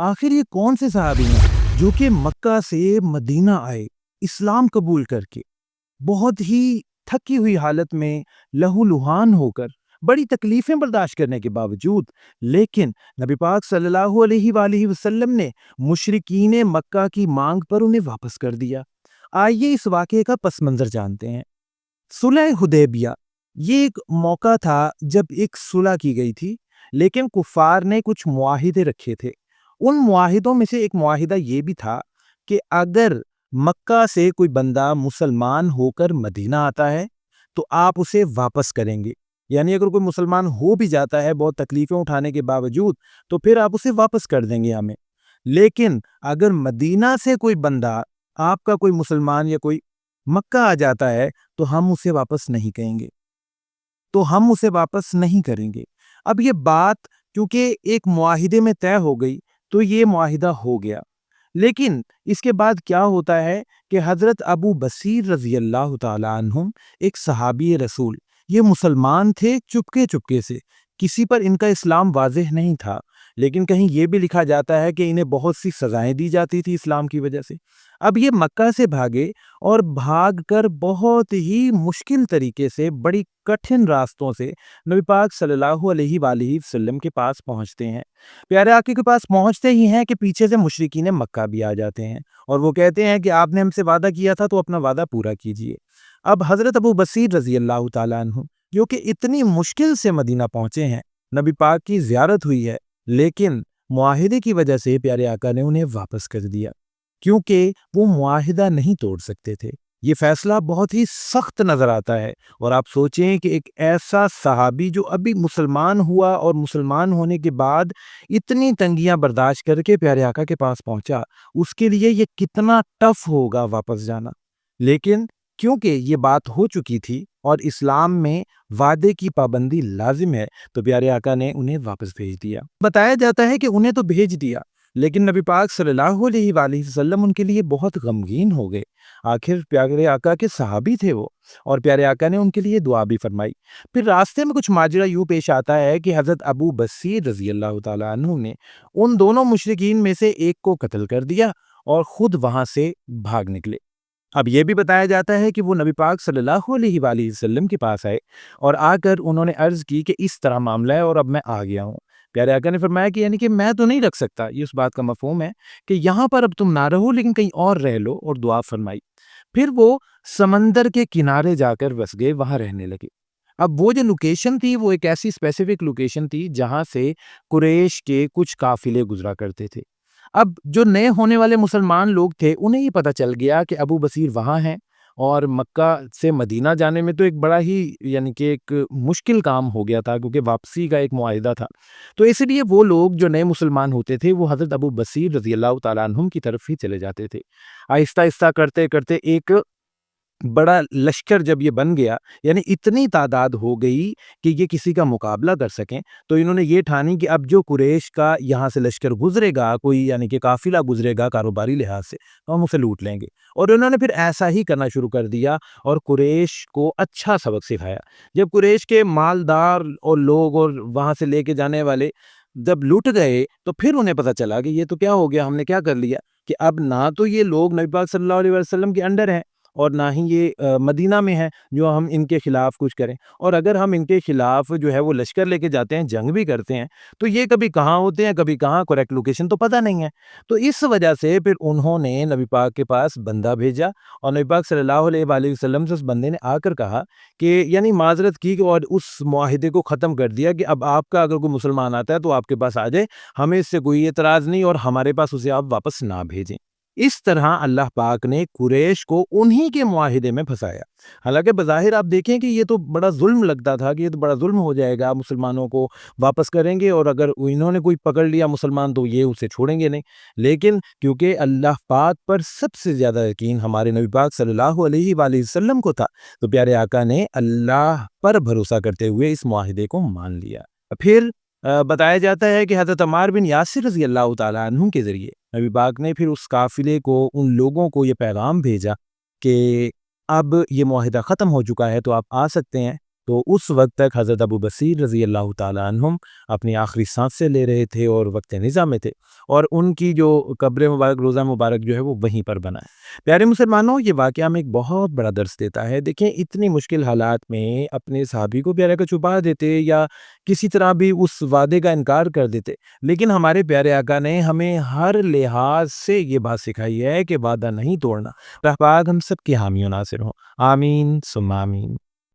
आखिर ये कौन से सहाबी हैं जो कि मक्का से मदीना आए इस्लाम कबूल करके, बहुत ही थकी हुई हालत में लहूलुहान होकर, बड़ी तकलीफें बर्दाश्त करने के बावजूद, लेकिन नबी पाक सल्लल्लाहु अलैहि वसल्लम ने मुशरिकीन मक्का की मांग पर उन्हें वापस कर दिया। आइए इस वाक़ये का पस मंज़र जानते हैं। सुलह हुदैबिया ये एक मौका था जब एक सुलह की गई थी, लेकिन कुफ़ार ने कुछ मुआहिदे रखे थे। उन मुआहिदों में से एक मुआहिदा ये भी था कि अगर मक्का से कोई बंदा मुसलमान होकर मदीना आता है, तो आप उसे वापस करेंगे। यानी अगर कोई मुसलमान हो भी जाता है बहुत तकलीफ़ें उठाने के बावजूद, तो फिर आप उसे वापस कर देंगे हमें। लेकिन अगर मदीना से कोई बंदा, आपका कोई मुसलमान या कोई मक्का आ जाता है, तो हम उसे वापस नहीं कहेंगे, तो हम उसे वापस नहीं करेंगे। अब ये बात क्योंकि एक मुआहिदे में तय हो गई, तो ये मुआहिदा हो गया। लेकिन इसके बाद क्या होता है कि हज़रत अबू बसीर रज़ी अल्लाह ताला अन्हुम, एक सहाबी रसूल, ये मुसलमान थे चुपके चुपके से, किसी पर इनका इस्लाम वाज़ेह नहीं था, लेकिन कहीं ये भी लिखा जाता है कि इन्हें बहुत सी सज़ाएं दी जाती थी इस्लाम की वजह से। अब ये मक्का से भागे और भागकर बहुत ही मुश्किल तरीके से, बड़ी कठिन रास्तों से नबी पाक सल्लल्लाहु अलैहि वसल्लम के पास पहुंचते हैं। प्यारे आके के पास पहुंचते ही हैं कि पीछे से मुशरिकीन मक्का भी आ जाते हैं और वो कहते हैं कि आपने हमसे वादा किया था तो अपना वादा पूरा कीजिए। अब हज़रत अबू बसीर रज़ी अल्लाह ताला अन्हु, जो कि इतनी मुश्किल से मदीना पहुंचे हैं, नबी पाक की ज़ियारत हुई है, लेकिन मुआहिदे की वजह से प्यारे आका ने उन्हें वापस कर दिया, क्योंकि वो मुआहिदा नहीं तोड़ सकते थे। ये फैसला बहुत ही सख्त नज़र आता है। और आप सोचें कि एक ऐसा सहाबी जो अभी मुसलमान हुआ और मुसलमान होने के बाद इतनी तंगियां बर्दाश्त करके प्यारे आका के पास पहुंचा, उसके लिए ये कितना टफ होगा वापस जाना। लेकिन क्योंकि ये बात हो चुकी थी और इस्लाम में वादे की पाबंदी लाजिम है, तो प्यारे आका ने उन्हें वापस भेज दिया। बताया जाता है कि उन्हें तो भेज दिया, लेकिन नबी पाक सल्लल्लाहु अलैहि वसल्लम उनके लिए बहुत गमगीन हो गए। आखिर प्यारे आका के सहाबी थे वो, और प्यारे आका ने उनके लिए दुआ भी फरमाई। फिर रास्ते में कुछ माजरा यूँ पेश आता है कि हज़रत अबू बसीर रज़ी अल्लाह ताला अन्हु ने उन दोनों मुशरिकीन में से एक को कत्ल कर दिया और खुद वहां से भाग निकले। अब ये भी बताया जाता है कि वो नबी पाक सल्लल्लाहु अलैहि वसल्लम के पास आए और आकर उन्होंने अर्ज़ की कि इस तरह मामला है और अब मैं आ गया हूँ। प्यारे आका ने फरमाया कि यानी कि मैं तो नहीं रख सकता, ये उस बात का मफ़हूम है कि यहाँ पर अब तुम ना रहो, लेकिन कहीं और रह लो, और दुआ फरमाई। फिर वो समंदर के किनारे जाकर बस गए, वहाँ रहने लगे। अब वो जो लोकेशन थी वो एक ऐसी स्पेसिफिक लोकेशन थी जहाँ से कुरैश के कुछ काफ़िले गुज़रा करते थे। अब जो नए होने वाले मुसलमान लोग थे, उन्हें ये पता चल गया कि अबू बसीर वहाँ हैं, और मक्का से मदीना जाने में तो एक बड़ा ही यानी कि एक मुश्किल काम हो गया था, क्योंकि वापसी का एक मुआहिदा था। तो इसलिए वो लोग जो नए मुसलमान होते थे, वो हज़रत अबू बसीर रज़ी अल्लाह तआला अन्हुम की तरफ ही चले जाते थे। आहिस्ता-आहिस्ता करते-करते एक बड़ा लश्कर जब ये बन गया, यानी इतनी तादाद हो गई कि ये किसी का मुकाबला कर सकें, तो इन्होंने ये ठानी कि अब जो कुरैश का यहाँ से लश्कर गुजरेगा, कोई यानी कि काफिला गुजरेगा कारोबारी लिहाज से, तो हम उसे लूट लेंगे। और उन्होंने फिर ऐसा ही करना शुरू कर दिया और कुरैश को अच्छा सबक सिखाया। जब कुरैश के मालदार और लोग और वहाँ से लेके जाने वाले जब लूट गए, तो फिर उन्हें पता चला कि ये तो क्या हो गया, हमने क्या कर लिया, कि अब ना तो ये लोग नबी पाक सल्लल्लाहु अलैहि वसल्लम के अंडर हैं, और ना ही ये मदीना में है जो हम इनके खिलाफ कुछ करें। और अगर हम इनके खिलाफ जो है वो लश्कर लेके जाते हैं, जंग भी करते हैं, तो ये कभी कहाँ होते हैं, कभी कहाँ, करेक्ट लोकेशन तो पता नहीं है। तो इस वजह से फिर उन्होंने नबी पाक के पास बंदा भेजा, और नबी पाक सल्लल्लाहु अलैहि वसल्लम से उस बंदे ने आकर कहा कि यानी माजरत की, और उस मुआहिदे को ख़त्म कर दिया कि अब आपका अगर कोई मुसलमान आता है तो आपके पास आ जाए, हमें इससे कोई एतराज़ नहीं, और हमारे पास उसे आप वापस ना भेजें। इस तरह अल्लाह पाक ने कुरैश को उन्हीं के मुआहिदे में फंसाया। हालांकि बज़ाहिर आप देखें कि ये तो बड़ा जुल्म लगता था, कि ये तो बड़ा जुल्म हो जाएगा, मुसलमानों को वापस करेंगे, और अगर इन्होंने कोई पकड़ लिया मुसलमान तो ये उसे छोड़ेंगे नहीं। लेकिन क्योंकि अल्लाह पाक पर सबसे ज़्यादा यकीन हमारे नबी पाक सल्लल्लाहु अलैहि वसल्लम को था, तो प्यारे आका ने अल्लाह पर भरोसा करते हुए इस मुआहिदे को मान लिया। फिर बताया जाता है कि हज़रत अम्मार बिन यासिर रज़ी अल्लाह तआला अन्हु के ज़रिए नबी पाक ने फिर उस काफ़िले को, उन लोगों को ये पैगाम भेजा कि अब ये मुआहिदा ख़त्म हो चुका है, तो आप आ सकते हैं। تو اس وقت تک حضرت ابو بصیر رضی اللہ تعالیٰ عنہم اپنی آخری سانسیں لے رہے تھے اور وقت نظام میں تھے، اور ان کی جو قبر مبارک، روضہ مبارک جو ہے وہ وہیں پر بنا ہے۔ پیارے مسلمانوں، یہ واقعہ ہمیں ایک بہت بڑا درس دیتا ہے۔ دیکھیں اتنی مشکل حالات میں اپنے صحابی کو پیارے کا چھپا دیتے یا کسی طرح بھی اس وعدے کا انکار کر دیتے، لیکن ہمارے پیارے آقا نے ہمیں ہر لحاظ سے یہ بات سکھائی ہے کہ وعدہ نہیں توڑنا۔ اللہ پاک ہم سب کے حامی و ناصر ہوں، آمین ثم آمین۔